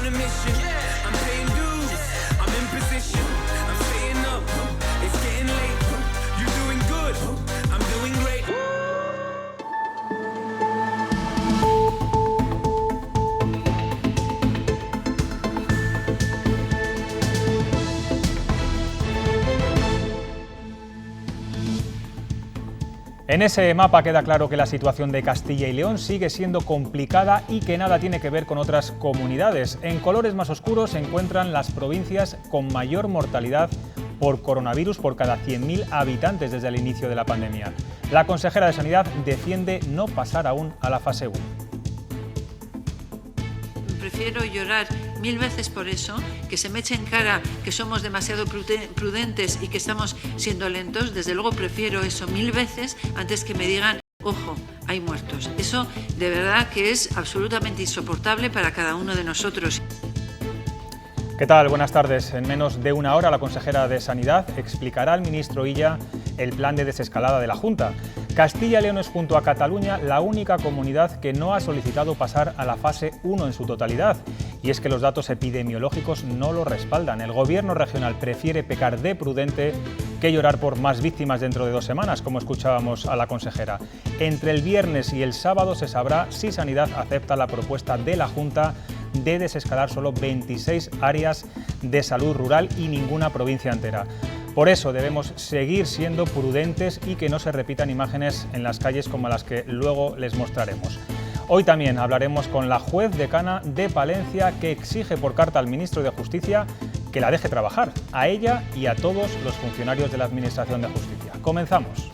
on a mission. I'm paying dues, I'm in position, I'm staying up, it's getting late. You're doing good, I'm doing great. En ese mapa queda claro que la situación de Castilla y León sigue siendo complicada y que nada tiene que ver con otras comunidades. En colores más oscuros se encuentran las provincias con mayor mortalidad por coronavirus por cada 100.000 habitantes desde el inicio de la pandemia. La consejera de Sanidad defiende no pasar aún a la fase 1. Prefiero llorar 1000 veces por eso, que se me eche en cara que somos demasiado prudentes y que estamos siendo lentos. Desde luego prefiero eso 1000 veces antes que me digan, ojo, hay muertos. Eso de verdad que es absolutamente insoportable para cada uno de nosotros. ¿Qué tal? Buenas tardes. En menos de una hora la consejera de Sanidad explicará al ministro Illa el plan de desescalada de la Junta. Castilla y León es, junto a Cataluña, la única comunidad que no ha solicitado pasar a la fase 1 en su totalidad. Y es que los datos epidemiológicos no lo respaldan. El gobierno regional prefiere pecar de prudente que llorar por más víctimas dentro de 2 semanas, como escuchábamos a la consejera. Entre el viernes y el sábado se sabrá si Sanidad acepta la propuesta de la Junta de desescalar solo 26 áreas de salud rural y ninguna provincia entera. Por eso debemos seguir siendo prudentes y que no se repitan imágenes en las calles como las que luego les mostraremos. Hoy también hablaremos con la juez decana de Palencia, que exige por carta al ministro de Justicia que la deje trabajar, a ella y a todos los funcionarios de la Administración de Justicia. Comenzamos.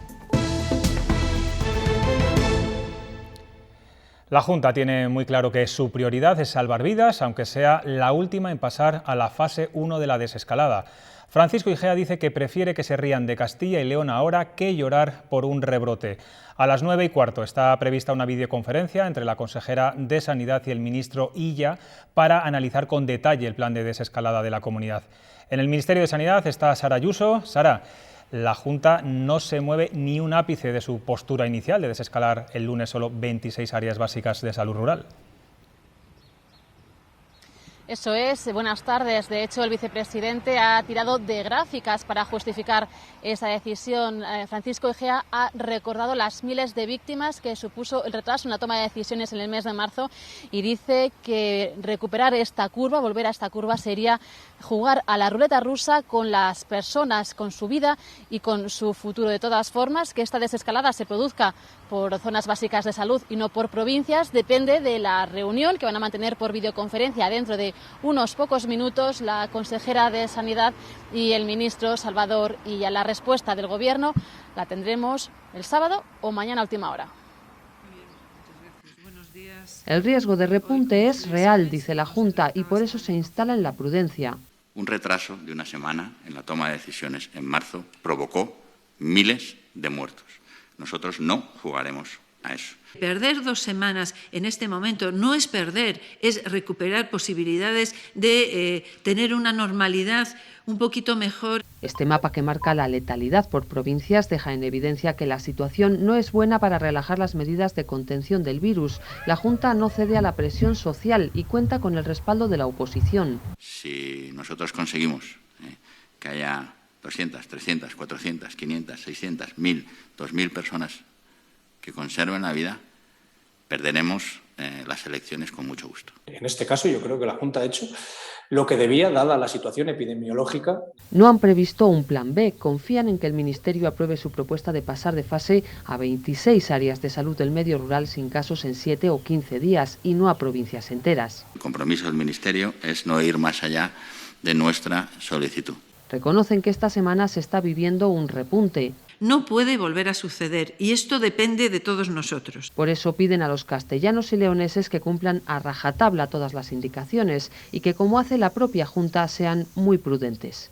La Junta tiene muy claro que su prioridad es salvar vidas, aunque sea la última en pasar a la fase 1 de la desescalada. Francisco Igea dice que prefiere que se rían de Castilla y León ahora que llorar por un rebrote. A las 9:15 está prevista una videoconferencia entre la consejera de Sanidad y el ministro Illa para analizar con detalle el plan de desescalada de la comunidad. En el Ministerio de Sanidad está Sara Ayuso. Sara, la Junta no se mueve ni un ápice de su postura inicial de desescalar el lunes solo 26 áreas básicas de salud rural. Eso es, buenas tardes. De hecho, el vicepresidente ha tirado de gráficas para justificar esa decisión. Francisco Igea ha recordado las miles de víctimas que supuso el retraso en la toma de decisiones en el mes de marzo y dice que recuperar esta curva, volver a esta curva, sería jugar a la ruleta rusa con las personas, con su vida y con su futuro. De todas formas, que esta desescalada se produzca por zonas básicas de salud y no por provincias depende de la reunión que van a mantener por videoconferencia dentro de unos pocos minutos la consejera de Sanidad y el ministro Salvador Illa. La respuesta del Gobierno la tendremos el sábado o mañana a última hora. El riesgo de repunte es real, dice la Junta, y por eso se instala en la prudencia. Un retraso de una semana en la toma de decisiones en marzo provocó miles de muertos. Nosotros no jugaremos a eso. Perder 2 semanas en este momento no es perder, es recuperar posibilidades de tener una normalidad un poquito mejor. Este mapa, que marca la letalidad por provincias, deja en evidencia que la situación no es buena para relajar las medidas de contención del virus. La Junta no cede a la presión social y cuenta con el respaldo de la oposición. Si nosotros conseguimos que haya 200, 300, 400, 500, 600, 1000, 2000 personas que conserven la vida, perderemos las elecciones con mucho gusto. En este caso yo creo que la Junta ha hecho lo que debía, dada la situación epidemiológica. No han previsto un plan B, confían en que el Ministerio apruebe su propuesta de pasar de fase a 26 áreas de salud del medio rural sin casos en 7 o 15 días y no a provincias enteras. El compromiso del Ministerio es no ir más allá de nuestra solicitud. Reconocen que esta semana se está viviendo un repunte. No puede volver a suceder y esto depende de todos nosotros. Por eso piden a los castellanos y leoneses que cumplan a rajatabla todas las indicaciones y que, como hace la propia Junta, sean muy prudentes.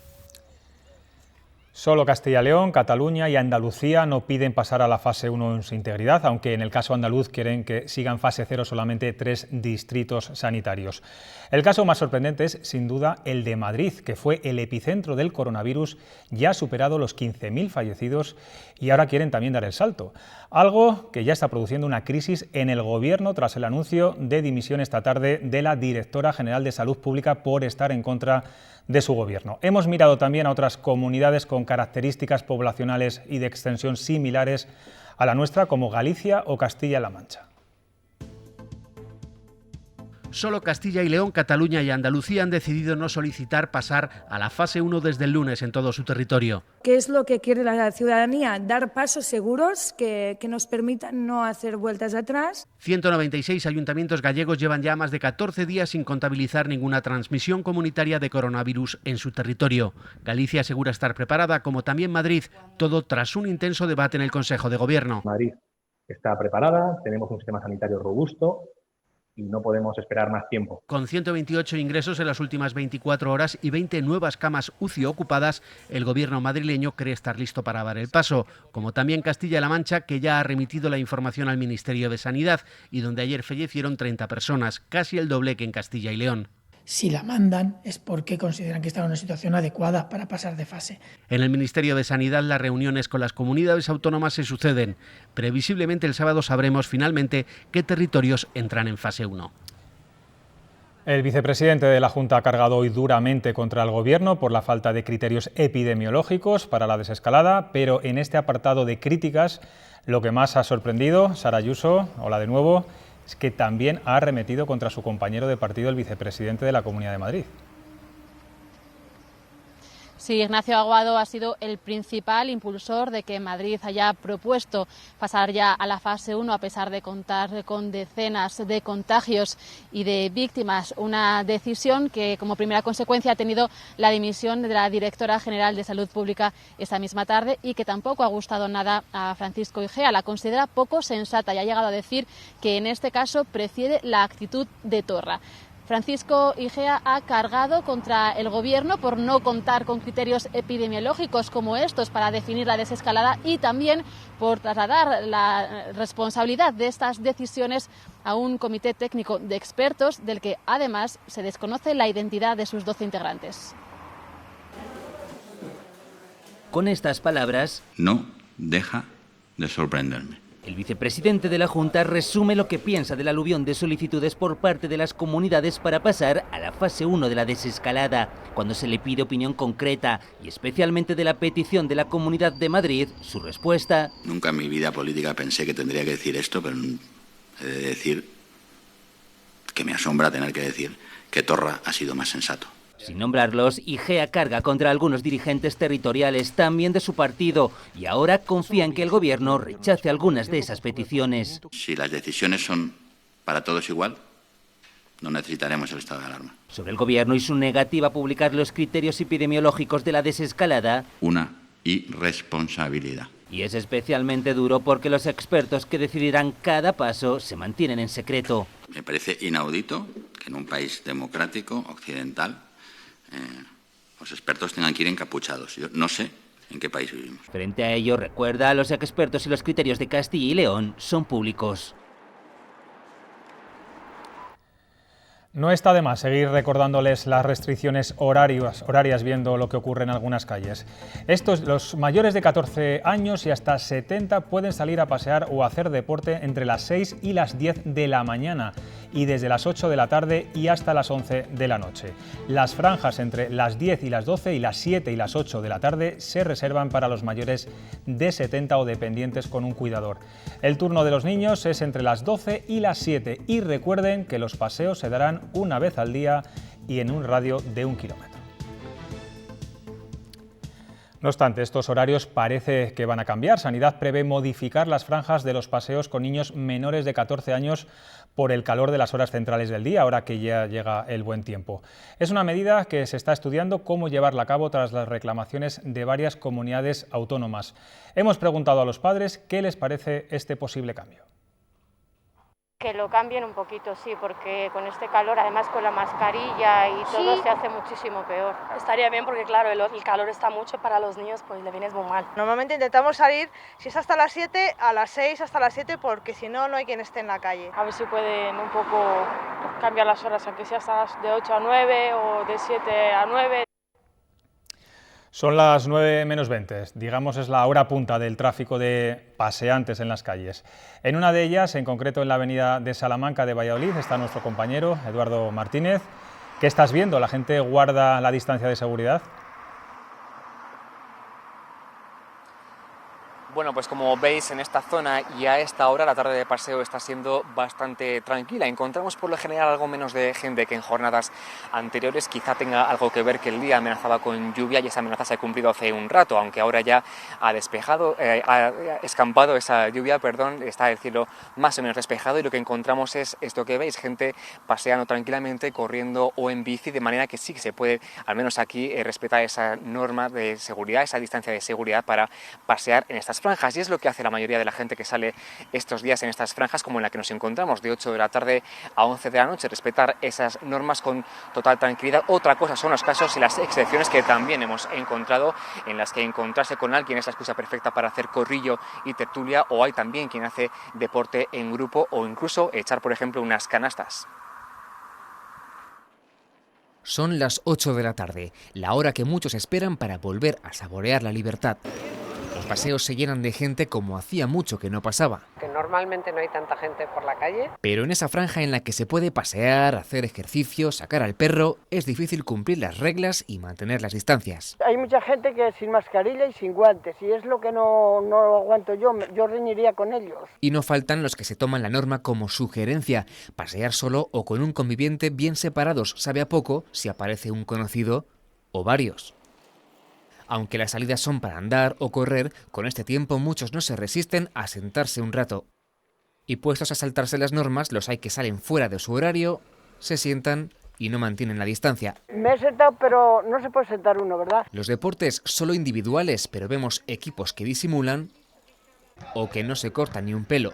Solo Castilla y León, Cataluña y Andalucía no piden pasar a la fase 1 en su integridad, aunque en el caso andaluz quieren que sigan fase 0 solamente 3 distritos sanitarios. El caso más sorprendente es, sin duda, el de Madrid, que fue el epicentro del coronavirus, ya ha superado los 15.000 fallecidos y ahora quieren también dar el salto. Algo que ya está produciendo una crisis en el Gobierno tras el anuncio de dimisión esta tarde de la directora general de Salud Pública por estar en contra de su gobierno. Hemos mirado también a otras comunidades con características poblacionales y de extensión similares a la nuestra, como Galicia o Castilla-La Mancha. Solo Castilla y León, Cataluña y Andalucía han decidido no solicitar pasar a la fase 1 desde el lunes en todo su territorio. ¿Qué es lo que quiere la ciudadanía? Dar pasos seguros que nos permitan no hacer vueltas atrás. 196 ayuntamientos gallegos llevan ya más de 14 días sin contabilizar ninguna transmisión comunitaria de coronavirus en su territorio. Galicia asegura estar preparada, como también Madrid, todo tras un intenso debate en el Consejo de Gobierno. Madrid está preparada, tenemos un sistema sanitario robusto y no podemos esperar más tiempo. Con 128 ingresos en las últimas 24 horas y 20 nuevas camas UCI ocupadas, el gobierno madrileño cree estar listo para dar el paso, como también Castilla-La Mancha, que ya ha remitido la información al Ministerio de Sanidad y donde ayer fallecieron 30 personas, casi el doble que en Castilla y León. Si la mandan es porque consideran que está en una situación adecuada para pasar de fase. En el Ministerio de Sanidad las reuniones con las comunidades autónomas se suceden. Previsiblemente el sábado sabremos finalmente qué territorios entran en fase 1. El vicepresidente de la Junta ha cargado hoy duramente contra el Gobierno por la falta de criterios epidemiológicos para la desescalada, pero en este apartado de críticas lo que más ha sorprendido, Sara Ayuso, hola de nuevo, es que también ha arremetido contra su compañero de partido, el vicepresidente de la Comunidad de Madrid. Sí, Ignacio Aguado ha sido el principal impulsor de que Madrid haya propuesto pasar ya a la fase 1 a pesar de contar con decenas de contagios y de víctimas. Una decisión que como primera consecuencia ha tenido la dimisión de la directora general de Salud Pública esta misma tarde y que tampoco ha gustado nada a Francisco Igea. La considera poco sensata y ha llegado a decir que en este caso prefiere la actitud de Torra. Francisco Igea ha cargado contra el Gobierno por no contar con criterios epidemiológicos como estos para definir la desescalada y también por trasladar la responsabilidad de estas decisiones a un comité técnico de expertos del que además se desconoce la identidad de sus 12 integrantes. Con estas palabras, no deja de sorprenderme. El vicepresidente de la Junta resume lo que piensa del aluvión de solicitudes por parte de las comunidades para pasar a la fase 1 de la desescalada. Cuando se le pide opinión concreta y especialmente de la petición de la Comunidad de Madrid, su respuesta: Nunca en mi vida política pensé que tendría que decir esto, pero he de decir que me asombra tener que decir que Torra ha sido más sensato. Sin nombrarlos, Igea carga contra algunos dirigentes territoriales, también de su partido, y ahora confía en que el Gobierno rechace algunas de esas peticiones. Si las decisiones son para todos igual, no necesitaremos el estado de alarma. Sobre el Gobierno y su negativa a publicar los criterios epidemiológicos de la desescalada, una irresponsabilidad. Y es especialmente duro porque los expertos que decidirán cada paso se mantienen en secreto. Me parece inaudito que en un país democrático, occidental, los expertos tengan que ir encapuchados. Yo no sé en qué país vivimos. Frente a ello, recuerda, los expertos y los criterios de Castilla y León son públicos. No está de más seguir recordándoles las restricciones horarias viendo lo que ocurre en algunas calles. Los mayores de 14 años y hasta 70 pueden salir a pasear o hacer deporte entre las 6 y las 10 de la mañana y desde las 8 de la tarde y hasta las 11 de la noche. Las franjas entre las 10 y las 12 y las 7 y las 8 de la tarde se reservan para los mayores de 70 o dependientes con un cuidador. El turno de los niños es entre las 12 y las 7 y recuerden que los paseos se darán una vez al día y en un radio de 1 kilómetro. No obstante, estos horarios parece que van a cambiar. Sanidad prevé modificar las franjas de los paseos con niños menores de 14 años por el calor de las horas centrales del día, ahora que ya llega el buen tiempo. Es una medida que se está estudiando cómo llevarla a cabo tras las reclamaciones de varias comunidades autónomas. Hemos preguntado a los padres qué les parece este posible cambio. Que lo cambien un poquito, sí, porque con este calor, además con la mascarilla y todo, se hace muchísimo peor. Estaría bien porque, claro, el calor está mucho para los niños, pues le vienes muy mal. Normalmente intentamos salir, si es hasta las 7, a las 6, hasta las 7, porque si no, no hay quien esté en la calle. A ver si pueden un poco cambiar las horas, aunque sea hasta de 8 a 9 o de 7 a 9. Son las 9 menos 20, digamos es la hora punta del tráfico de paseantes en las calles. En una de ellas, en concreto en la avenida de Salamanca de Valladolid, está nuestro compañero Eduardo Martínez. ¿Qué estás viendo? ¿La gente guarda la distancia de seguridad? Bueno, pues como veis en esta zona y a esta hora la tarde de paseo está siendo bastante tranquila. Encontramos por lo general algo menos de gente que en jornadas anteriores. Quizá tenga algo que ver que el día amenazaba con lluvia y esa amenaza se ha cumplido hace un rato, aunque ahora ya ha despejado, ha escampado esa lluvia, está el cielo más o menos despejado y lo que encontramos es esto que veis, gente paseando tranquilamente, corriendo o en bici, de manera que sí que se puede, al menos aquí, respetar esa norma de seguridad, esa distancia de seguridad para pasear en estas franjas, y es lo que hace la mayoría de la gente que sale estos días en estas franjas como en la que nos encontramos, de 8 de la tarde a 11 de la noche, respetar esas normas con total tranquilidad. Otra cosa son los casos y las excepciones que también hemos encontrado, en las que encontrarse con alguien es la excusa perfecta para hacer corrillo y tertulia, o hay también quien hace deporte en grupo o incluso echar, por ejemplo, unas canastas. Son las 8 de la tarde, la hora que muchos esperan para volver a saborear la libertad. Los paseos se llenan de gente como hacía mucho que no pasaba. Que normalmente no hay tanta gente por la calle. Pero en esa franja en la que se puede pasear, hacer ejercicio, sacar al perro, es difícil cumplir las reglas y mantener las distancias. Hay mucha gente que sin mascarilla y sin guantes, y es lo que no aguanto yo reñiría con ellos. Y no faltan los que se toman la norma como sugerencia. Pasear solo o con un conviviente bien separados sabe a poco si aparece un conocido o varios. Aunque las salidas son para andar o correr, con este tiempo muchos no se resisten a sentarse un rato. Y puestos a saltarse las normas, los hay que salen fuera de su horario, se sientan y no mantienen la distancia. Me he sentado, pero no se puede sentar uno, ¿verdad? Los deportes solo individuales, pero vemos equipos que disimulan o que no se cortan ni un pelo.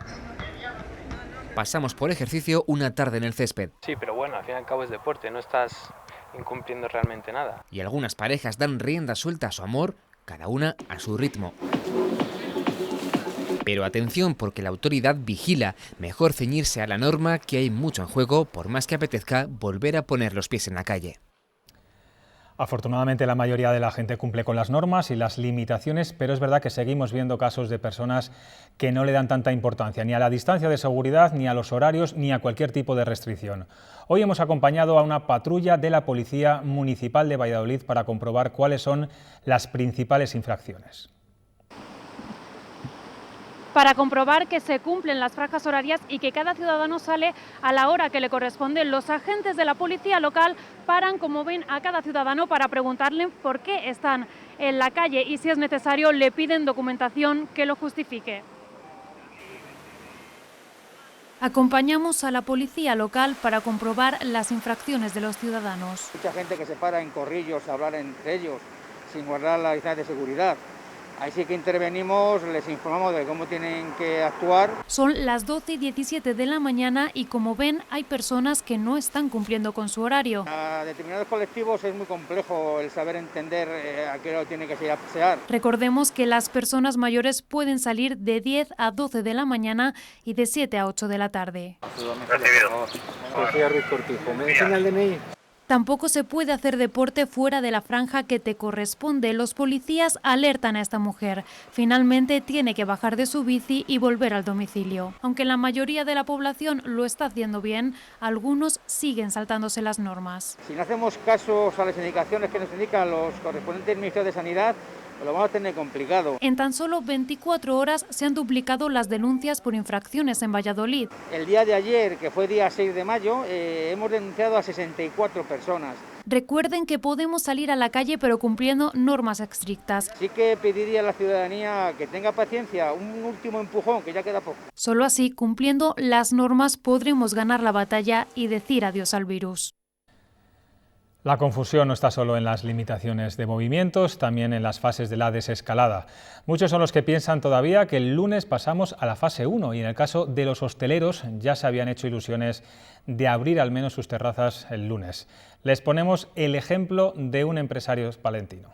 Pasamos por ejercicio una tarde en el césped. Sí, pero bueno, al fin y al cabo es deporte, no estás incumpliendo realmente nada. Y algunas parejas dan rienda suelta a su amor, cada una a su ritmo. Pero atención, porque la autoridad vigila, mejor ceñirse a la norma, que hay mucho en juego, por más que apetezca volver a poner los pies en la calle. Afortunadamente la mayoría de la gente cumple con las normas y las limitaciones, pero es verdad que seguimos viendo casos de personas que no le dan tanta importancia ni a la distancia de seguridad, ni a los horarios, ni a cualquier tipo de restricción. Hoy hemos acompañado a una patrulla de la Policía Municipal de Valladolid para comprobar cuáles son las principales infracciones. Para comprobar que se cumplen las franjas horarias y que cada ciudadano sale a la hora que le corresponde, los agentes de la policía local paran, como ven, a cada ciudadano para preguntarle por qué están en la calle y, si es necesario, le piden documentación que lo justifique. Acompañamos a la policía local para comprobar las infracciones de los ciudadanos. Mucha gente que se para en corrillos a hablar entre ellos sin guardar la distancia de seguridad. Ahí sí que intervenimos, les informamos de cómo tienen que actuar. Son las 12:17 de la mañana y, como ven, hay personas que no están cumpliendo con su horario. A determinados colectivos es muy complejo el saber entender a qué hora tiene que salir a pasear. Recordemos que las personas mayores pueden salir de 10 a 12 de la mañana y de 7 a 8 de la tarde. Sofía Ruiz Cortijo, ¿me enseña el DNI? Tampoco se puede hacer deporte fuera de la franja que te corresponde. Los policías alertan a esta mujer. Finalmente tiene que bajar de su bici y volver al domicilio. Aunque la mayoría de la población lo está haciendo bien, algunos siguen saltándose las normas. Si no hacemos caso a las indicaciones que nos indican los correspondientes ministerios de Sanidad, lo vamos a tener complicado. En tan solo 24 horas se han duplicado las denuncias por infracciones en Valladolid. El día de ayer, que fue día 6 de mayo, hemos denunciado a 64 personas. Recuerden que podemos salir a la calle, pero cumpliendo normas estrictas. Sí que pediría a la ciudadanía que tenga paciencia, un último empujón, que ya queda poco. Solo así, cumpliendo las normas, podremos ganar la batalla y decir adiós al virus. La confusión no está solo en las limitaciones de movimientos, también en las fases de la desescalada. Muchos son los que piensan todavía que el lunes pasamos a la fase 1 y en el caso de los hosteleros ya se habían hecho ilusiones de abrir al menos sus terrazas el lunes. Les ponemos el ejemplo de un empresario palentino.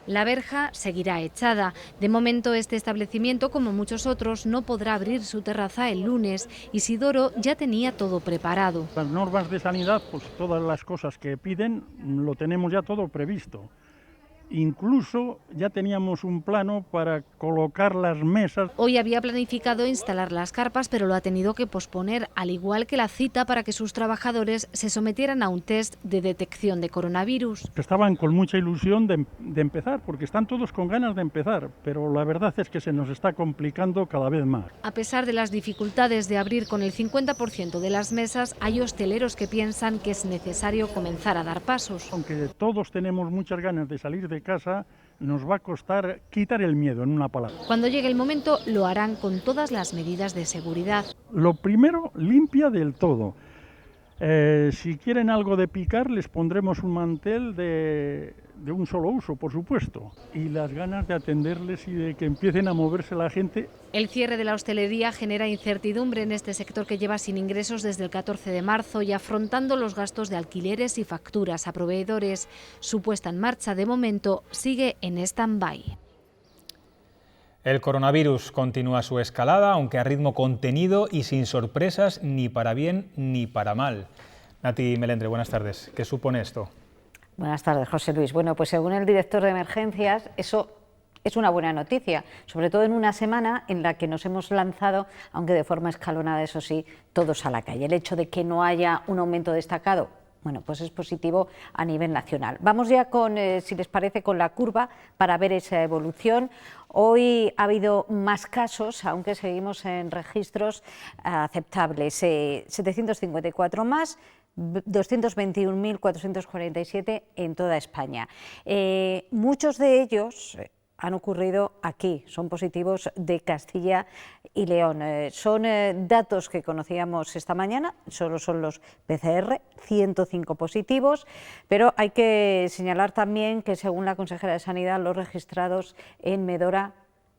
La verja seguirá echada. De momento, este establecimiento, como muchos otros, no podrá abrir su terraza el lunes. Isidoro ya tenía todo preparado. Las normas de sanidad, pues todas las cosas que piden, lo tenemos ya todo previsto. Incluso ya teníamos un plano para colocar las mesas. Hoy había planificado instalar las carpas, pero lo ha tenido que posponer, al igual que la cita para que sus trabajadores se sometieran a un test de detección de coronavirus. Estaban con mucha ilusión de empezar, porque están todos con ganas de empezar, pero la verdad es que se nos está complicando cada vez más. A pesar de las dificultades de abrir con el 50% de las mesas, hay hosteleros que piensan que es necesario comenzar a dar pasos. Aunque todos tenemos muchas ganas de salir de casa, nos va a costar quitar el miedo, en una palabra. Cuando llegue el momento, lo harán con todas las medidas de seguridad. Lo primero, limpia del todo. Si quieren algo de picar, les pondremos un mantel de un solo uso, por supuesto. Y las ganas de atenderles y de que empiecen a moverse la gente. El cierre de la hostelería genera incertidumbre en este sector que lleva sin ingresos desde el 14 de marzo y afrontando los gastos de alquileres y facturas a proveedores. Su puesta en marcha, de momento, sigue en stand-by. El coronavirus continúa su escalada, aunque a ritmo contenido y sin sorpresas ni para bien ni para mal. Nati Melendre, buenas tardes. ¿Qué supone esto? Buenas tardes, José Luis. Bueno, pues según el director de emergencias, eso es una buena noticia, sobre todo en una semana en la que nos hemos lanzado, aunque de forma escalonada, eso sí, todos a la calle. El hecho de que no haya un aumento destacado, bueno, pues es positivo a nivel nacional. Vamos ya con, si les parece, con la curva para ver esa evolución. Hoy ha habido más casos, aunque seguimos en registros aceptables. 754 más, 221.447 en toda España. Muchos de ellos han ocurrido aquí, son positivos de Castilla y León. Son datos que conocíamos esta mañana, solo son los PCR, 105 positivos, pero hay que señalar también que según la consejera de Sanidad, los registrados en Medora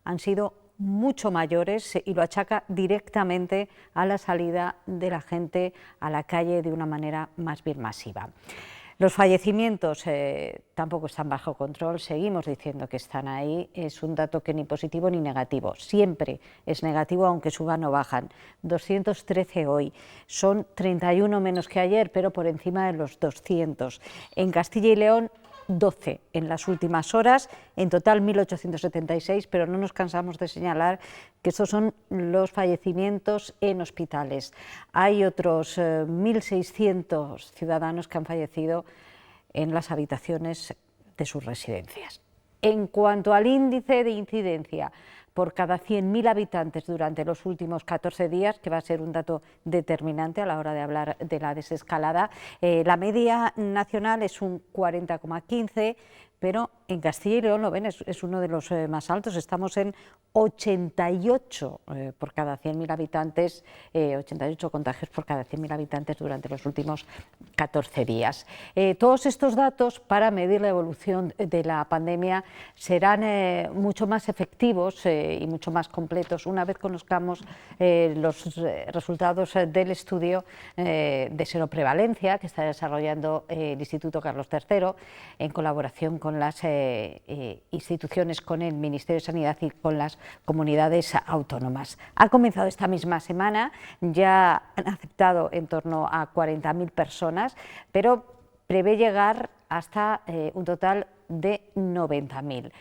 han sido mucho mayores y lo achaca directamente a la salida de la gente a la calle de una manera más bien masiva. Los fallecimientos tampoco están bajo control, seguimos diciendo que están ahí, es un dato que ni positivo ni negativo, siempre es negativo aunque suban o bajan. 213 hoy, son 31 menos que ayer, pero por encima de los 200. En Castilla y León, 12 en las últimas horas, en total 1.876, pero no nos cansamos de señalar que estos son los fallecimientos en hospitales. Hay otros 1.600 ciudadanos que han fallecido en las habitaciones de sus residencias. En cuanto al índice de incidencia por cada 100.000 habitantes durante los últimos 14 días, que va a ser un dato determinante a la hora de hablar de la desescalada, la media nacional es un 40,15, pero en Castilla y León, lo ven, es uno de los más altos, estamos en 88 por cada 100.000 habitantes, 88 contagios por cada 100.000 habitantes durante los últimos 14 días. Todos estos datos para medir la evolución de la pandemia serán mucho más efectivos y mucho más completos una vez conozcamos los resultados del estudio de seroprevalencia que está desarrollando el Instituto Carlos III en colaboración con las instituciones, con el Ministerio de Sanidad y con las comunidades autónomas. Ha comenzado esta misma semana, ya han aceptado en torno a 40.000 personas, pero prevé llegar hasta un total de 90.000.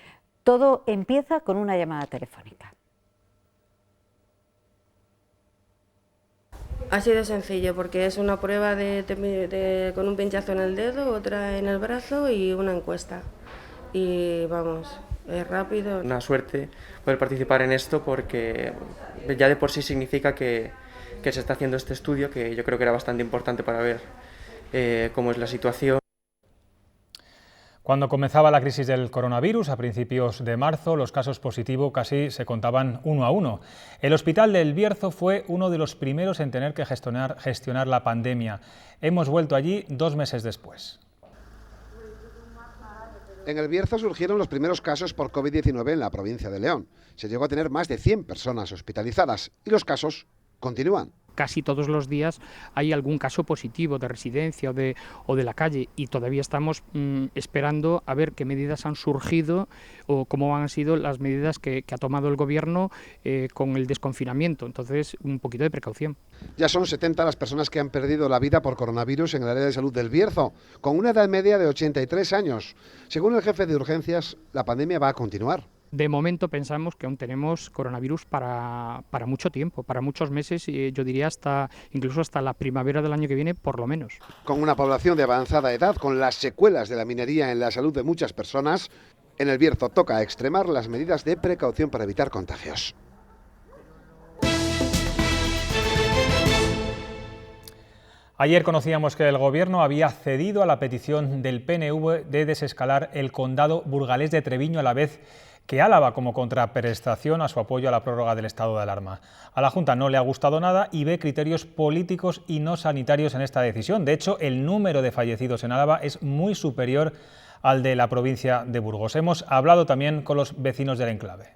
Todo empieza con una llamada telefónica. Ha sido sencillo porque es una prueba con un pinchazo en el dedo, otra en el brazo y una encuesta. Y vamos, es rápido. Una suerte poder participar en esto porque ya de por sí significa que se está haciendo este estudio, que yo creo que era bastante importante para ver cómo es la situación. Cuando comenzaba la crisis del coronavirus, a principios de marzo, los casos positivos casi se contaban uno a uno. El Hospital del Bierzo fue uno de los primeros en tener que gestionar la pandemia. Hemos vuelto allí 2 meses después. En el Bierzo surgieron los primeros casos por COVID-19 en la provincia de León. Se llegó a tener más de 100 personas hospitalizadas y los casos continúan. Casi todos los días hay algún caso positivo de residencia o de la calle y todavía estamos esperando a ver qué medidas han surgido o cómo han sido las medidas que ha tomado el Gobierno con el desconfinamiento. Entonces, un poquito de precaución. Ya son 70 las personas que han perdido la vida por coronavirus en el área de salud del Bierzo, con una edad media de 83 años. Según el jefe de urgencias, la pandemia va a continuar. De momento pensamos que aún tenemos coronavirus para mucho tiempo, para muchos meses, y yo diría incluso hasta la primavera del año que viene, por lo menos. Con una población de avanzada edad, con las secuelas de la minería en la salud de muchas personas, en el Bierzo toca extremar las medidas de precaución para evitar contagios. Ayer conocíamos que el Gobierno había cedido a la petición del PNV de desescalar el condado burgalés de Treviño, a la vez que Álava, como contraprestación a su apoyo a la prórroga del estado de alarma. A la Junta no le ha gustado nada y ve criterios políticos y no sanitarios en esta decisión. De hecho, el número de fallecidos en Álava es muy superior al de la provincia de Burgos. Hemos hablado también con los vecinos del enclave.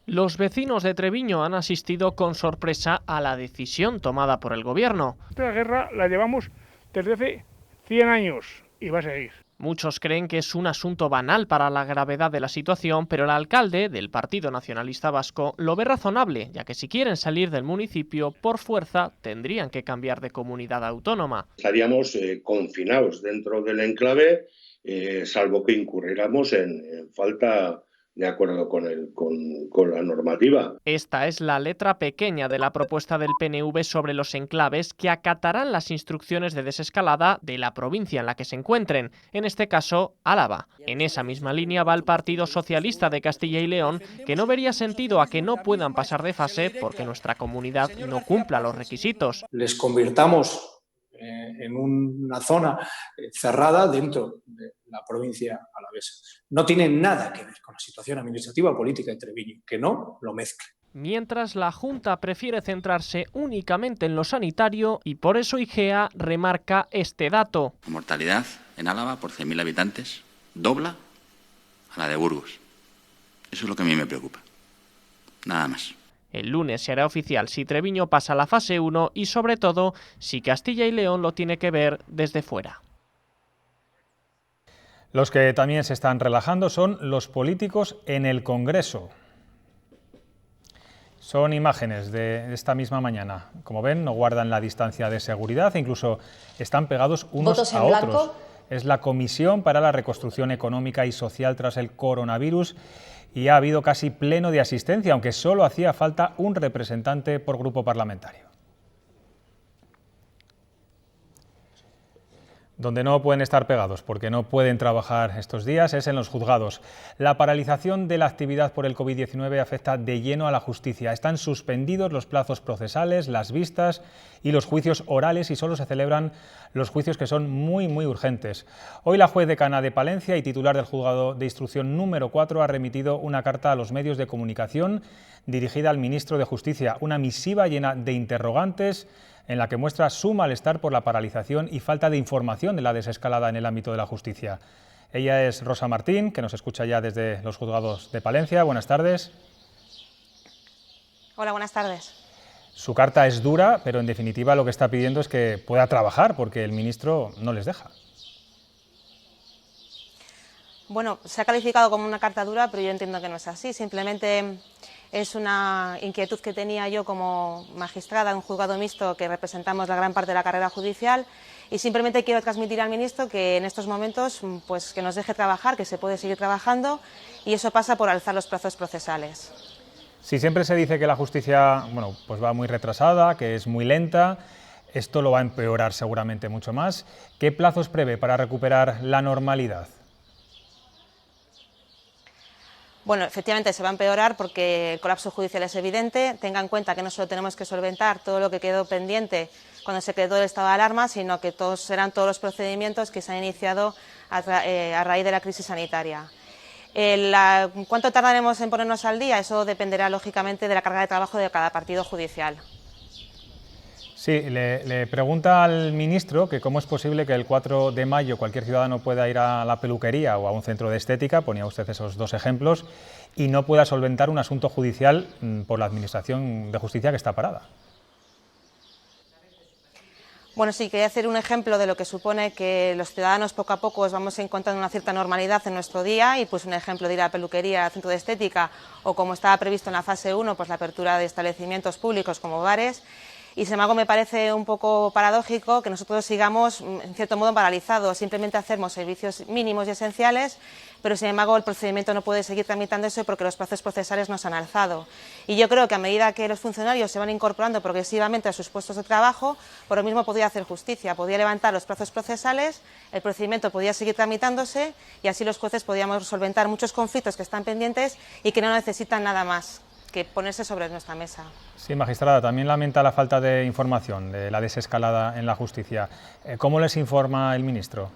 Los vecinos de Treviño han asistido con sorpresa a la decisión tomada por el Gobierno. Esta guerra la llevamos desde hace 100 años y va a seguir. Muchos creen que es un asunto banal para la gravedad de la situación, pero el alcalde del Partido Nacionalista Vasco lo ve razonable, ya que si quieren salir del municipio por fuerza tendrían que cambiar de comunidad autónoma. Estaríamos confinados dentro del enclave, salvo que incurriéramos en falta de acuerdo con la normativa. Esta es la letra pequeña de la propuesta del PNV sobre los enclaves, que acatarán las instrucciones de desescalada de la provincia en la que se encuentren, en este caso Álava. En esa misma línea va el Partido Socialista de Castilla y León, que no vería sentido a que no puedan pasar de fase porque nuestra comunidad no cumpla los requisitos. Les convirtamos en una zona cerrada dentro de la provincia alavesa. No tiene nada que ver con la situación administrativa o política de Treviño, que no lo mezcle. Mientras la Junta prefiere centrarse únicamente en lo sanitario y por eso IGEA remarca este dato. La mortalidad en Álava por 100.000 habitantes dobla a la de Burgos. Eso es lo que a mí me preocupa. Nada más. El lunes se hará oficial si Treviño pasa a la fase 1 y, sobre todo, si Castilla y León lo tiene que ver desde fuera. Los que también se están relajando son los políticos en el Congreso. Son imágenes de esta misma mañana. Como ven, no guardan la distancia de seguridad e incluso están pegados unos a otros. Es la Comisión para la Reconstrucción Económica y Social tras el coronavirus y ha habido casi pleno de asistencia, aunque solo hacía falta un representante por grupo parlamentario. Donde no pueden estar pegados porque no pueden trabajar estos días es en los juzgados. La paralización de la actividad por el COVID-19 afecta de lleno a la justicia. Están suspendidos los plazos procesales, las vistas y los juicios orales y solo se celebran los juicios que son muy urgentes. Hoy la juez decana de Palencia y titular del juzgado de instrucción número 4 ha remitido una carta a los medios de comunicación dirigida al ministro de Justicia, una misiva llena de interrogantes en la que muestra su malestar por la paralización y falta de información de la desescalada en el ámbito de la justicia. Ella es Rosa Martín, que nos escucha ya desde los juzgados de Palencia. Buenas tardes. Hola, buenas tardes. Su carta es dura, pero en definitiva lo que está pidiendo es que pueda trabajar, porque el ministro no les deja. Bueno, se ha calificado como una carta dura, pero yo entiendo que no es así. Simplemente es una inquietud que tenía yo como magistrada en un juzgado mixto que representamos la gran parte de la carrera judicial y simplemente quiero transmitir al ministro que en estos momentos pues que nos deje trabajar, que se puede seguir trabajando y eso pasa por alzar los plazos procesales. Sí, siempre se dice que la justicia pues va muy retrasada, que es muy lenta. Esto lo va a empeorar seguramente mucho más. ¿Qué plazos prevé para recuperar la normalidad? Bueno, efectivamente se va a empeorar porque el colapso judicial es evidente. Tenga en cuenta que no solo tenemos que solventar todo lo que quedó pendiente cuando se creó el estado de alarma, sino que serán todos los procedimientos que se han iniciado a raíz de la crisis sanitaria. ¿Cuánto tardaremos en ponernos al día? Eso dependerá lógicamente de la carga de trabajo de cada partido judicial. Sí, le pregunta al ministro que cómo es posible que el 4 de mayo cualquier ciudadano pueda ir a la peluquería o a un centro de estética, ponía usted esos dos ejemplos, y no pueda solventar un asunto judicial por la Administración de Justicia que está parada. Bueno, sí, quería hacer un ejemplo de lo que supone que los ciudadanos poco a poco os vamos encontrando una cierta normalidad en nuestro día, y pues un ejemplo de ir a la peluquería, al centro de estética, o como estaba previsto en la fase 1, pues la apertura de establecimientos públicos como bares. Y sin embargo me parece un poco paradójico que nosotros sigamos en cierto modo paralizados, simplemente hacemos servicios mínimos y esenciales, pero sin embargo el procedimiento no puede seguir tramitándose porque los plazos procesales no se han alzado. Y yo creo que a medida que los funcionarios se van incorporando progresivamente a sus puestos de trabajo, por lo mismo podría hacer justicia, podría levantar los plazos procesales, el procedimiento podría seguir tramitándose y así los jueces podríamos solventar muchos conflictos que están pendientes y que no necesitan nada más que ponerse sobre nuestra mesa. Sí, magistrada, también lamenta la falta de información, de la desescalada en la justicia. ¿Cómo les informa el ministro?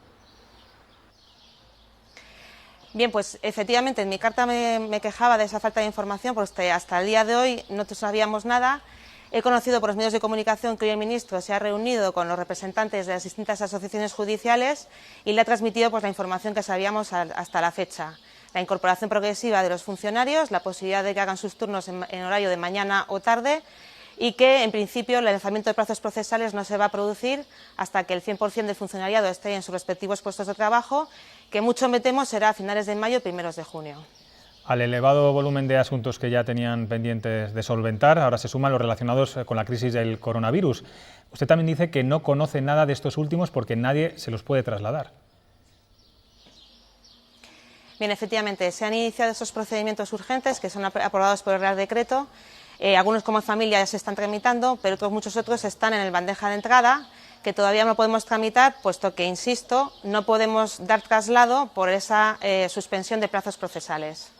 Bien, pues efectivamente en mi carta me quejaba de esa falta de información, porque hasta el día de hoy no sabíamos nada. He conocido por los medios de comunicación que hoy el ministro se ha reunido con los representantes de las distintas asociaciones judiciales y le ha transmitido pues la información que sabíamos hasta la fecha. La incorporación progresiva de los funcionarios, la posibilidad de que hagan sus turnos en horario de mañana o tarde y que, en principio, el lanzamiento de plazos procesales no se va a producir hasta que el 100% del funcionariado esté en sus respectivos puestos de trabajo, que mucho me temo será a finales de mayo, primeros de junio. Al elevado volumen de asuntos que ya tenían pendientes de solventar, ahora se suman los relacionados con la crisis del coronavirus. Usted también dice que no conoce nada de estos últimos porque nadie se los puede trasladar. Bien, efectivamente, se han iniciado esos procedimientos urgentes que son aprobados por el Real Decreto. Algunos como familia ya se están tramitando, pero muchos otros están en el bandeja de entrada, que todavía no podemos tramitar, puesto que, insisto, no podemos dar traslado por esa suspensión de plazos procesales.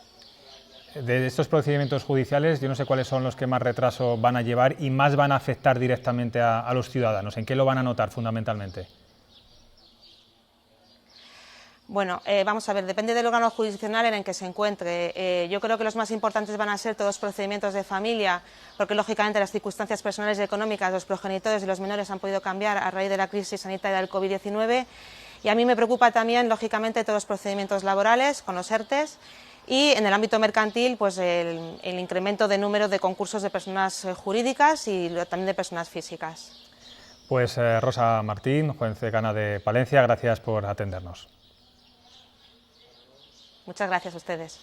De estos procedimientos judiciales, yo no sé cuáles son los que más retraso van a llevar y más van a afectar directamente a los ciudadanos. ¿En qué lo van a notar fundamentalmente? Bueno, vamos a ver, depende del órgano jurisdiccional en el que se encuentre. Yo creo que los más importantes van a ser todos los procedimientos de familia, porque lógicamente las circunstancias personales y económicas de los progenitores y los menores han podido cambiar a raíz de la crisis sanitaria del COVID-19. Y a mí me preocupa también, lógicamente, todos los procedimientos laborales con los ERTEs y en el ámbito mercantil, pues el incremento de número de concursos de personas jurídicas y también de personas físicas. Pues Rosa Martín, juez decana de Palencia, gracias por atendernos. Muchas gracias a ustedes.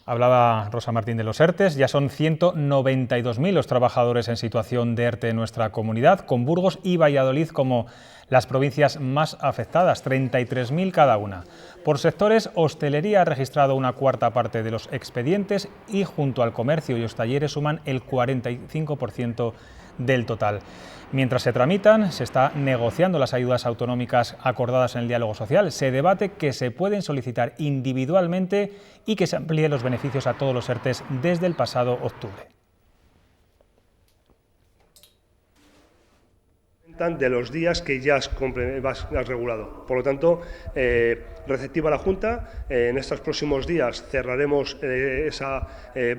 Hablaba Rosa Martín de los ERTEs, ya son 192.000 los trabajadores en situación de ERTE en nuestra comunidad, con Burgos y Valladolid como las provincias más afectadas, 33.000 cada una. Por sectores, hostelería ha registrado una cuarta parte de los expedientes y junto al comercio y los talleres suman el 45% del total. Mientras se tramitan, se está negociando las ayudas autonómicas acordadas en el diálogo social. Se debate que se pueden solicitar individualmente y que se amplíen los beneficios a todos los ERTEs desde el pasado octubre. De los días que ya has regulado. Por lo tanto, receptiva la Junta. En estos próximos días cerraremos esa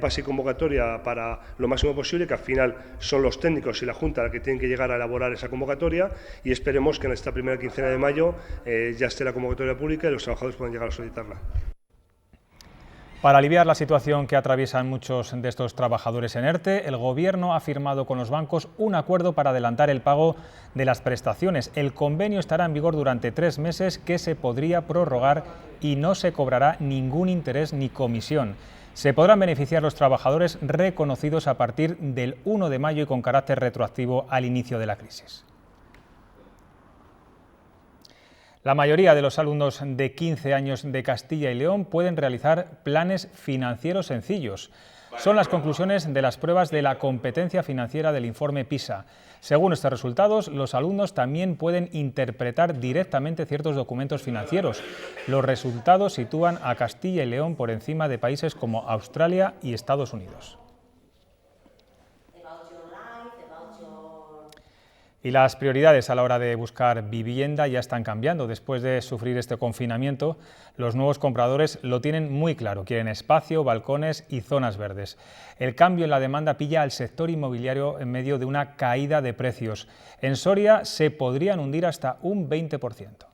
base convocatoria para lo máximo posible, que al final son los técnicos y la Junta la que tienen que llegar a elaborar esa convocatoria, y esperemos que en esta primera quincena de mayo ya esté la convocatoria pública y los trabajadores puedan llegar a solicitarla. Para aliviar la situación que atraviesan muchos de estos trabajadores en ERTE, el Gobierno ha firmado con los bancos un acuerdo para adelantar el pago de las prestaciones. El convenio estará en vigor durante 3 meses, que se podría prorrogar y no se cobrará ningún interés ni comisión. Se podrán beneficiar los trabajadores reconocidos a partir del 1 de mayo y con carácter retroactivo al inicio de la crisis. La mayoría de los alumnos de 15 años de Castilla y León pueden realizar planes financieros sencillos. Son las conclusiones de las pruebas de la competencia financiera del informe PISA. Según estos resultados, los alumnos también pueden interpretar directamente ciertos documentos financieros. Los resultados sitúan a Castilla y León por encima de países como Australia y Estados Unidos. Y las prioridades a la hora de buscar vivienda ya están cambiando. Después de sufrir este confinamiento, los nuevos compradores lo tienen muy claro. Quieren espacio, balcones y zonas verdes. El cambio en la demanda pilla al sector inmobiliario en medio de una caída de precios. En Soria se podrían hundir hasta un 20%.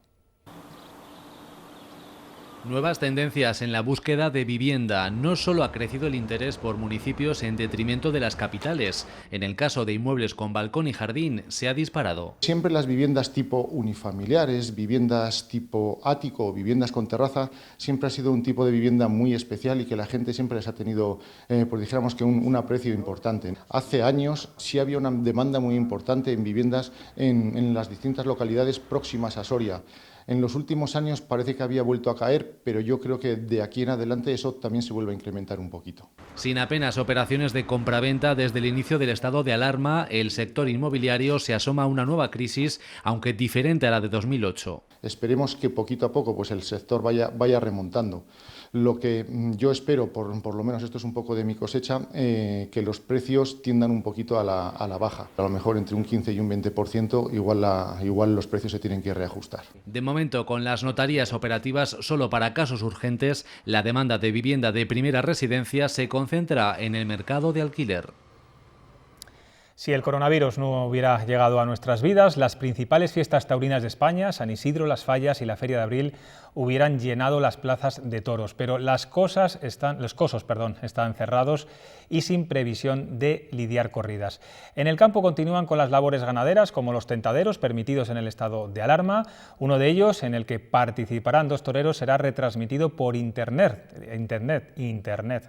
Nuevas tendencias en la búsqueda de vivienda. No solo ha crecido el interés por municipios en detrimento de las capitales. En el caso de inmuebles con balcón y jardín se ha disparado. Siempre las viviendas tipo unifamiliares, viviendas tipo ático o viviendas con terraza, siempre ha sido un tipo de vivienda muy especial y que la gente siempre les ha tenido, pues dijéramos que un aprecio importante. Hace años sí había una demanda muy importante en viviendas en las distintas localidades próximas a Soria. En los últimos años parece que había vuelto a caer, pero yo creo que de aquí en adelante eso también se vuelve a incrementar un poquito. Sin apenas operaciones de compraventa desde el inicio del estado de alarma, el sector inmobiliario se asoma a una nueva crisis, aunque diferente a la de 2008. Esperemos que poquito a poco pues el sector vaya remontando. Lo que yo espero, por lo menos esto es un poco de mi cosecha, que los precios tiendan un poquito a la baja. A lo mejor entre un 15 y un 20%, igual los precios se tienen que reajustar. De momento, con las notarías operativas solo para casos urgentes, la demanda de vivienda de primera residencia se concentra en el mercado de alquiler. Si el coronavirus no hubiera llegado a nuestras vidas, las principales fiestas taurinas de España, San Isidro, Las Fallas y la Feria de Abril, hubieran llenado las plazas de toros, pero los cosos están cerrados y sin previsión de lidiar corridas. En el campo continúan con las labores ganaderas, como los tentaderos permitidos en el estado de alarma. Uno de ellos, en el que participarán 2 toreros, será retransmitido por internet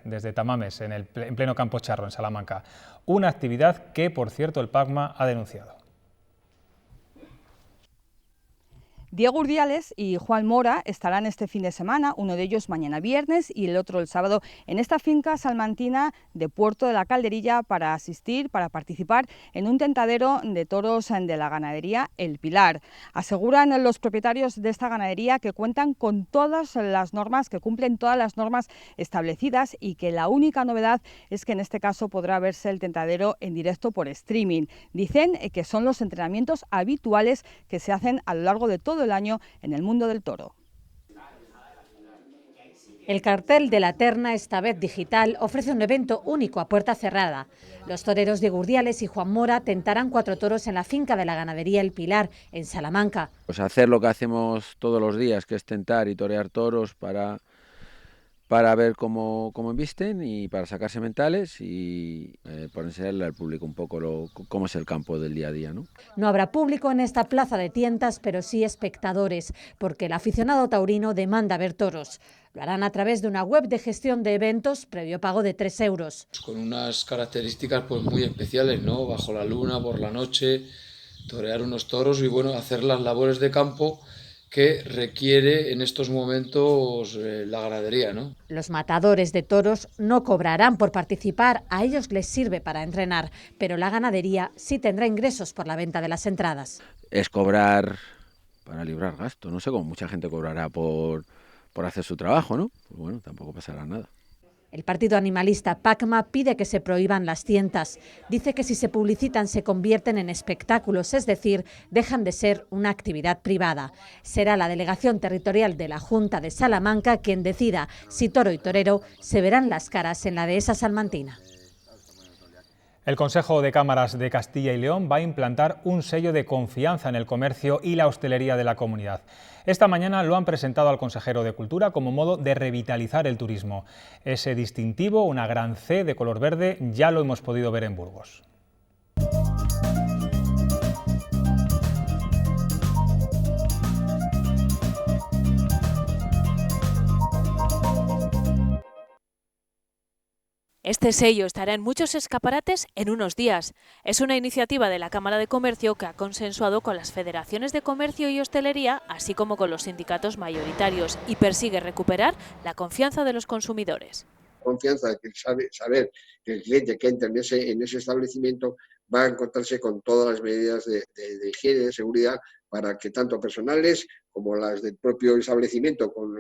desde Tamames, en pleno Campo Charro, en Salamanca. Una actividad que, por cierto, el PACMA ha denunciado. Diego Urdiales y Juan Mora estarán este fin de semana, uno de ellos mañana viernes y el otro el sábado, en esta finca salmantina de Puerto de la Calderilla para participar en un tentadero de toros de la ganadería El Pilar. Aseguran los propietarios de esta ganadería que cuentan con todas las normas, que cumplen todas las normas establecidas y que la única novedad es que en este caso podrá verse el tentadero en directo por streaming. Dicen que son los entrenamientos habituales que se hacen a lo largo de todo el año en el mundo del toro. El cartel de la terna, esta vez digital, ofrece un evento único a puerta cerrada. Los toreros Diego Urdiales y Juan Mora tentarán 4 toros en la finca de la ganadería El Pilar, en Salamanca. Pues hacer lo que hacemos todos los días, que es tentar y torear toros para ver cómo embisten y para sacar sementales y por enseñarle al público un poco cómo es el campo del día a día, ¿no? No habrá público en esta plaza de tientas, pero sí espectadores, porque el aficionado taurino demanda ver toros. Lo harán a través de una web de gestión de eventos previo pago de 3 euros. Con unas características pues muy especiales, ¿no? Bajo la luna, por la noche, torear unos toros y bueno, hacer las labores de campo que requiere en estos momentos la ganadería, ¿no? Los matadores de toros no cobrarán por participar, a ellos les sirve para entrenar, pero la ganadería sí tendrá ingresos por la venta de las entradas. Es cobrar para librar gasto, no sé cómo mucha gente cobrará por hacer su trabajo, ¿no? Pues bueno, tampoco pasará nada. El partido animalista PACMA pide que se prohíban las tientas. Dice que si se publicitan se convierten en espectáculos, es decir, dejan de ser una actividad privada. Será la delegación territorial de la Junta de Salamanca quien decida si toro y torero se verán las caras en la dehesa salmantina. El Consejo de Cámaras de Castilla y León va a implantar un sello de confianza en el comercio y la hostelería de la comunidad. Esta mañana lo han presentado al consejero de Cultura como modo de revitalizar el turismo. Ese distintivo, una gran C de color verde, ya lo hemos podido ver en Burgos. Este sello estará en muchos escaparates en unos días. Es una iniciativa de la Cámara de Comercio que ha consensuado con las federaciones de comercio y hostelería, así como con los sindicatos mayoritarios, y persigue recuperar la confianza de los consumidores. confianza de saber que el cliente que entra en ese establecimiento va a encontrarse con todas las medidas de higiene y de seguridad para que tanto personales como las del propio establecimiento con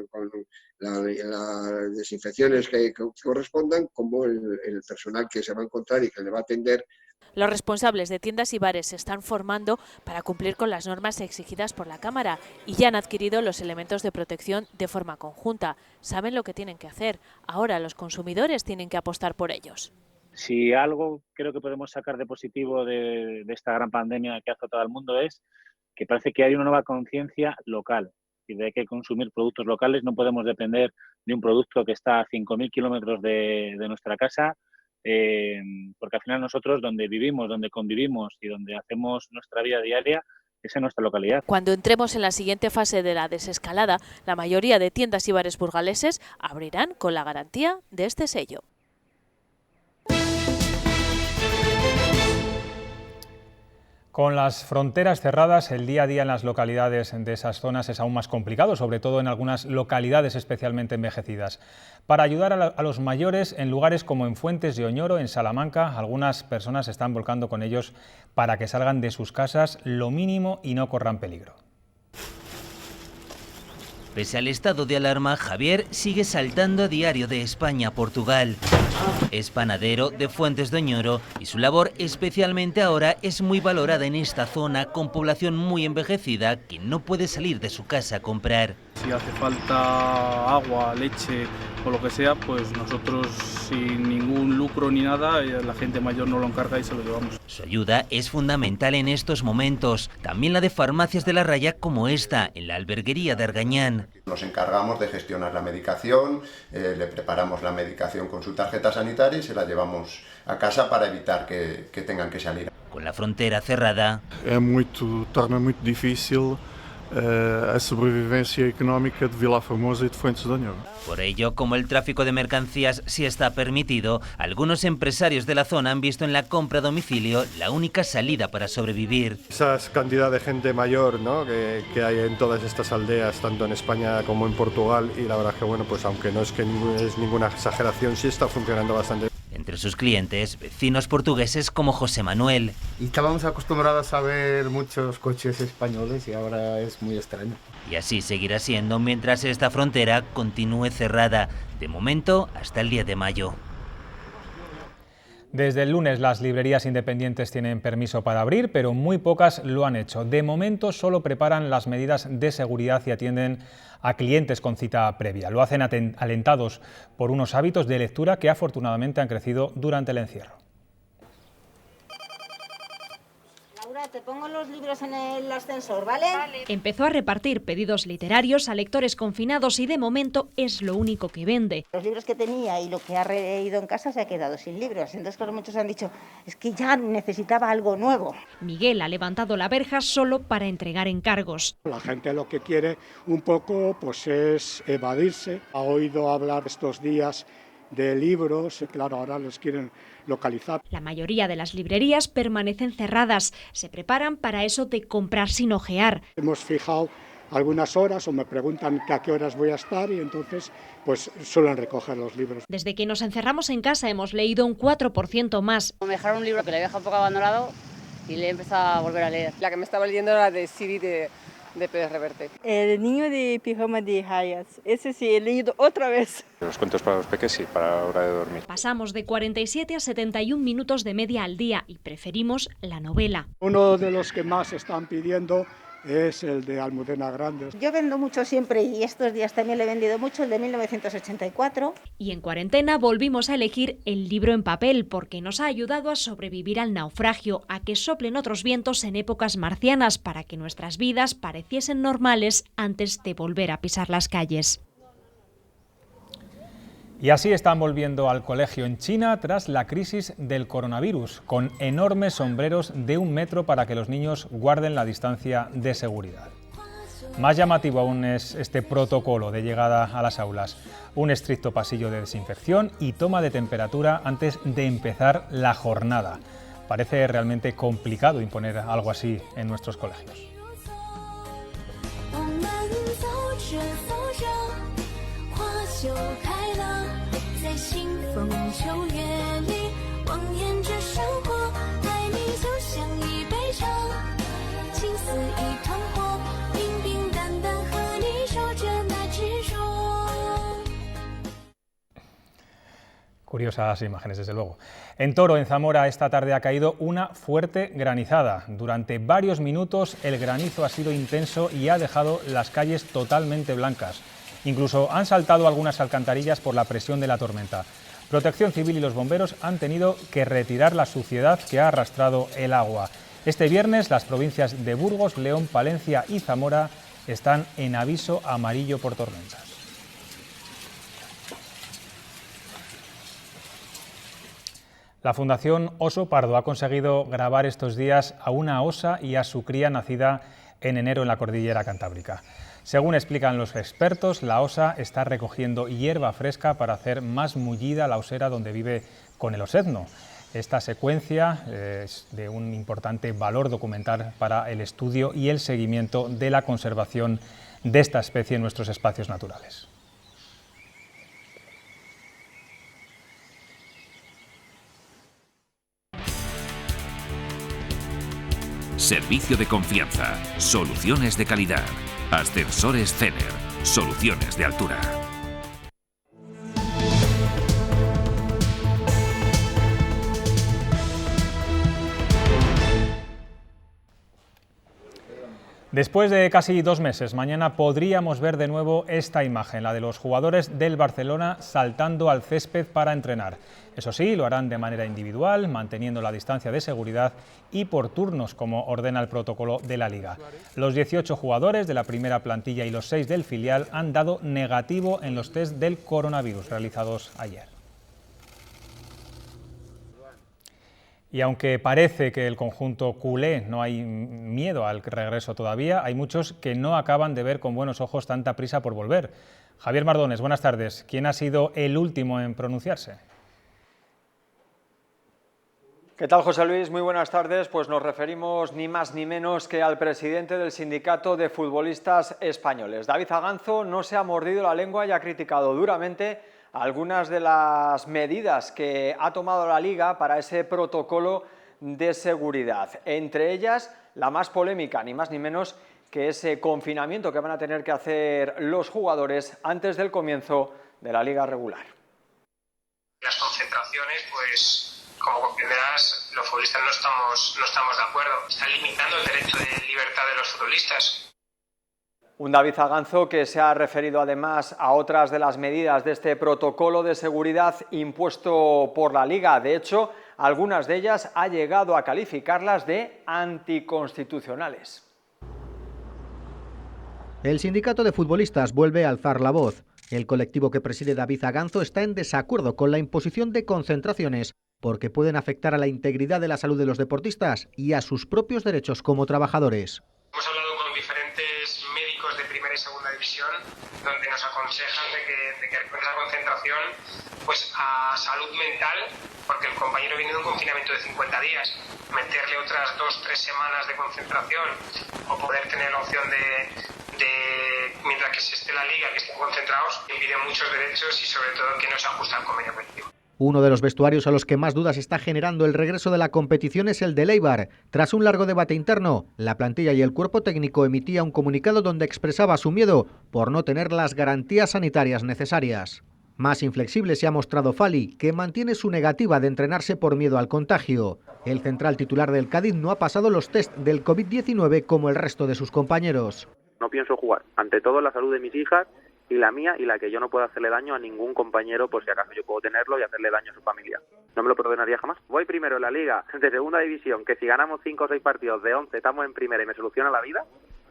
las desinfecciones que correspondan, como el personal que se va a encontrar y que le va a atender. Los responsables de tiendas y bares se están formando para cumplir con las normas exigidas por la Cámara y ya han adquirido los elementos de protección de forma conjunta. Saben lo que tienen que hacer. Ahora los consumidores tienen que apostar por ellos. Si algo creo que podemos sacar de positivo de esta gran pandemia que ha azotado al mundo es que parece que hay una nueva conciencia local y de que consumir productos locales. No podemos depender de un producto que está a 5.000 kilómetros de nuestra casa, porque al final nosotros donde vivimos, donde convivimos y donde hacemos nuestra vida diaria es en nuestra localidad. Cuando entremos en la siguiente fase de la desescalada, la mayoría de tiendas y bares burgaleses abrirán con la garantía de este sello. Con las fronteras cerradas, el día a día en las localidades de esas zonas es aún más complicado, sobre todo en algunas localidades especialmente envejecidas. Para ayudar a los mayores, en lugares como en Fuentes de Oñoro, en Salamanca, algunas personas se están volcando con ellos para que salgan de sus casas lo mínimo y no corran peligro. Pese al estado de alarma, Javier sigue saltando a diario de España a Portugal. Es panadero de Fuentes de Oñoro y su labor, especialmente ahora, es muy valorada en esta zona con población muy envejecida que no puede salir de su casa a comprar. Si hace falta agua, leche o lo que sea, pues nosotros sin ningún lucro ni nada, la gente mayor nos lo encarga y se lo llevamos. Su ayuda es fundamental en estos momentos, también la de farmacias de la Raya como esta, en la alberguería de Argañán. Nos encargamos de gestionar la medicación, le preparamos la medicación con su tarjeta sanitaria y se la llevamos a casa para evitar que tengan que salir. Con la frontera cerrada, torna muito difícil a sobrevivencia económica de Vilaformosa y de Fuentes de Oñoro. Por ello, como el tráfico de mercancías sí está permitido, algunos empresarios de la zona han visto en la compra a domicilio la única salida para sobrevivir. Esa cantidad de gente mayor, ¿no?, que hay en todas estas aldeas, tanto en España como en Portugal, y la verdad que bueno, pues aunque no es que es ninguna exageración, sí está funcionando bastante. Entre sus clientes, vecinos portugueses como José Manuel. Y estábamos acostumbrados a ver muchos coches españoles y ahora es muy extraño. Y así seguirá siendo mientras esta frontera continúe cerrada, de momento hasta el 10 de mayo. Desde el lunes las librerías independientes tienen permiso para abrir, pero muy pocas lo han hecho. De momento solo preparan las medidas de seguridad y atienden a clientes con cita previa. Lo hacen alentados por unos hábitos de lectura que afortunadamente han crecido durante el encierro. Te pongo los libros en el ascensor, ¿vale? Empezó a repartir pedidos literarios a lectores confinados y de momento es lo único que vende. Los libros que tenía y lo que ha leído en casa se ha quedado sin libros. Entonces, claro, muchos han dicho, es que ya necesitaba algo nuevo. Miguel ha levantado la verja solo para entregar encargos. La gente lo que quiere un poco pues es evadirse. Ha oído hablar estos días de libros, claro, ahora los quieren localizar. La mayoría de las librerías permanecen cerradas, se preparan para eso de comprar sin ojear. Hemos fijado algunas horas o me preguntan a qué horas voy a estar y entonces pues suelen recoger los libros. Desde que nos encerramos en casa hemos leído un 4% más. Me dejaron un libro que le había dejado un poco abandonado y le he empezado a volver a leer. La que me estaba leyendo era de Siri de Pérez Reverte. El niño de pijama de Hayat. Ese sí he leído otra vez. Los cuentos para los peques, sí, para la hora de dormir. Pasamos de 47 a 71 minutos de media al día y preferimos la novela. Uno de los que más están pidiendo es el de Almudena Grandes. Yo vendo mucho siempre y estos días también le he vendido mucho, el de 1984. Y en cuarentena volvimos a elegir el libro en papel porque nos ha ayudado a sobrevivir al naufragio, a que soplen otros vientos en épocas marcianas para que nuestras vidas pareciesen normales antes de volver a pisar las calles. Y así están volviendo al colegio en China tras la crisis del coronavirus, con enormes sombreros de 1 metro para que los niños guarden la distancia de seguridad. Más llamativo aún es este protocolo de llegada a las aulas, un estricto pasillo de desinfección y toma de temperatura antes de empezar la jornada. Parece realmente complicado imponer algo así en nuestros colegios. Curiosas imágenes, desde luego. En Toro, en Zamora, esta tarde ha caído una fuerte granizada. Durante varios minutos el granizo ha sido intenso y ha dejado las calles totalmente blancas. Incluso han saltado algunas alcantarillas por la presión de la tormenta. Protección Civil y los bomberos han tenido que retirar la suciedad que ha arrastrado el agua. Este viernes las provincias de Burgos, León, Palencia y Zamora están en aviso amarillo por tormentas. La Fundación Oso Pardo ha conseguido grabar estos días a una osa y a su cría nacida en enero en la cordillera cantábrica. Según explican los expertos, la osa está recogiendo hierba fresca para hacer más mullida la osera donde vive con el osedno. Esta secuencia es de un importante valor documental para el estudio y el seguimiento de la conservación de esta especie en nuestros espacios naturales. Servicio de confianza, soluciones de calidad, ascensores Cener, soluciones de altura. Después de casi 2 meses, mañana podríamos ver de nuevo esta imagen, la de los jugadores del Barcelona saltando al césped para entrenar. Eso sí, lo harán de manera individual, manteniendo la distancia de seguridad y por turnos, como ordena el protocolo de la Liga. Los 18 jugadores de la primera plantilla y los 6 del filial han dado negativo en los test del coronavirus realizados ayer. Y aunque parece que el conjunto culé no hay miedo al regreso todavía, hay muchos que no acaban de ver con buenos ojos tanta prisa por volver. Javier Mardones, buenas tardes. ¿Quién ha sido el último en pronunciarse? ¿Qué tal, José Luis? Muy buenas tardes. Pues nos referimos ni más ni menos que al presidente del Sindicato de Futbolistas Españoles. David Aganzo no se ha mordido la lengua y ha criticado duramente algunas de las medidas que ha tomado la Liga para ese protocolo de seguridad. Entre ellas, la más polémica, ni más ni menos que ese confinamiento que van a tener que hacer los jugadores antes del comienzo de la Liga regular. Las concentraciones, pues como comprenderás, los futbolistas no estamos de acuerdo. Están limitando el derecho de libertad de los futbolistas. Un David Aganzo que se ha referido además a otras de las medidas de este protocolo de seguridad impuesto por la Liga. De hecho, algunas de ellas ha llegado a calificarlas de anticonstitucionales. El sindicato de futbolistas vuelve a alzar la voz. El colectivo que preside David Aganzo está en desacuerdo con la imposición de concentraciones porque pueden afectar a la integridad de la salud de los deportistas y a sus propios derechos como trabajadores. Hemos hablado con diferentes médicos de primera y segunda división donde nos aconsejan de que con esa concentración pues a salud mental, porque el compañero viene de un confinamiento de 50 días, meterle otras 2-3 semanas de concentración o poder tener la opción de mientras que se esté la Liga, que estén concentrados, impide muchos derechos y sobre todo que no se ajusta al convenio colectivo. Uno de los vestuarios a los que más dudas está generando el regreso de la competición es el de Eibar. Tras un largo debate interno, la plantilla y el cuerpo técnico emitía un comunicado donde expresaba su miedo por no tener las garantías sanitarias necesarias. Más inflexible se ha mostrado Fali, que mantiene su negativa de entrenarse por miedo al contagio. El central titular del Cádiz no ha pasado los test del COVID-19 como el resto de sus compañeros. No pienso jugar. Ante todo la salud de mis hijas y la mía, y la que yo no puedo hacerle daño a ningún compañero por si acaso yo puedo tenerlo y hacerle daño a su familia. No me lo perdonaría jamás. Voy primero en la Liga de segunda división, que si ganamos 5 o 6 partidos de 11 estamos en primera y me soluciona la vida,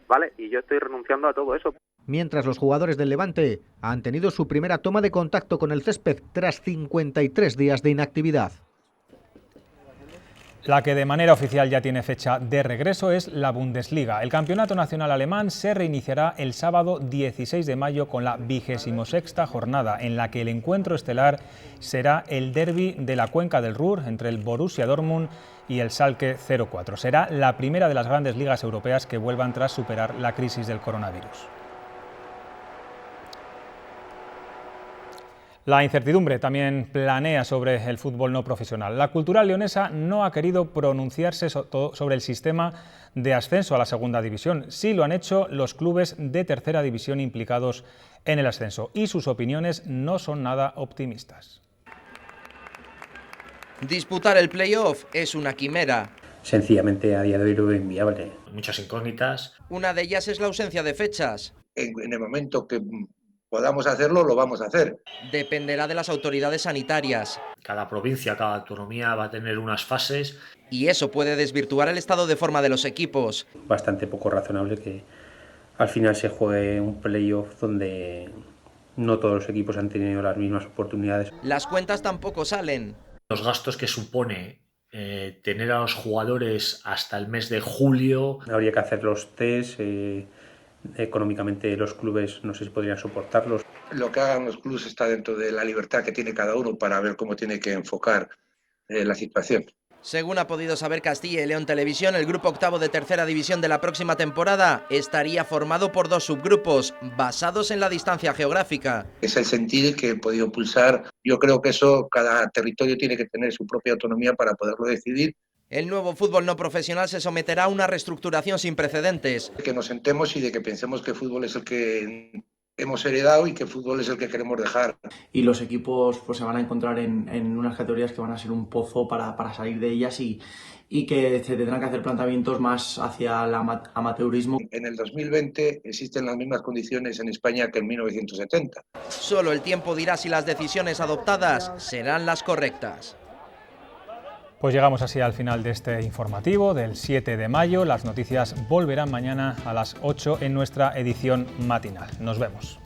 ¿vale? Y yo estoy renunciando a todo eso. Mientras los jugadores del Levante han tenido su primera toma de contacto con el césped tras 53 días de inactividad. La que de manera oficial ya tiene fecha de regreso es la Bundesliga. El campeonato nacional alemán se reiniciará el sábado 16 de mayo con la 26ª jornada, en la que el encuentro estelar será el derbi de la Cuenca del Ruhr entre el Borussia Dortmund y el Schalke 04. Será la primera de las grandes ligas europeas que vuelvan tras superar la crisis del coronavirus. La incertidumbre también planea sobre el fútbol no profesional. La Cultural leonesa no ha querido pronunciarse sobre el sistema de ascenso a la segunda división. Sí lo han hecho los clubes de tercera división implicados en el ascenso, y sus opiniones no son nada optimistas. Disputar el playoff es una quimera. Sencillamente a día de hoy lo veo inviable. Muchas incógnitas. Una de ellas es la ausencia de fechas. En el momento que podamos hacerlo, lo vamos a hacer. Dependerá de las autoridades sanitarias. Cada provincia, cada autonomía va a tener unas fases. Y eso puede desvirtuar el estado de forma de los equipos. Bastante poco razonable que al final se juegue un playoff donde no todos los equipos han tenido las mismas oportunidades. Las cuentas tampoco salen. Los gastos que supone tener a los jugadores hasta el mes de julio. Habría que hacer los test. Económicamente los clubes no sé si podrían soportarlos. Lo que hagan los clubes está dentro de la libertad que tiene cada uno para ver cómo tiene que enfocar la situación. Según ha podido saber Castilla y León Televisión, el grupo octavo de tercera división de la próxima temporada estaría formado por 2 subgrupos basados en la distancia geográfica. Es el sentir que he podido pulsar. Yo creo que eso, cada territorio tiene que tener su propia autonomía para poderlo decidir. El nuevo fútbol no profesional se someterá a una reestructuración sin precedentes. Que nos sentemos y de que pensemos que el fútbol es el que hemos heredado y que el fútbol es el que queremos dejar. Y los equipos pues se van a encontrar en unas categorías que van a ser un pozo para salir de ellas y que se tendrán que hacer planteamientos más hacia el amateurismo. En el 2020 existen las mismas condiciones en España que en 1970. Solo el tiempo dirá si las decisiones adoptadas serán las correctas. Pues llegamos así al final de este informativo del 7 de mayo. Las noticias volverán mañana a las 8 en nuestra edición matinal. Nos vemos.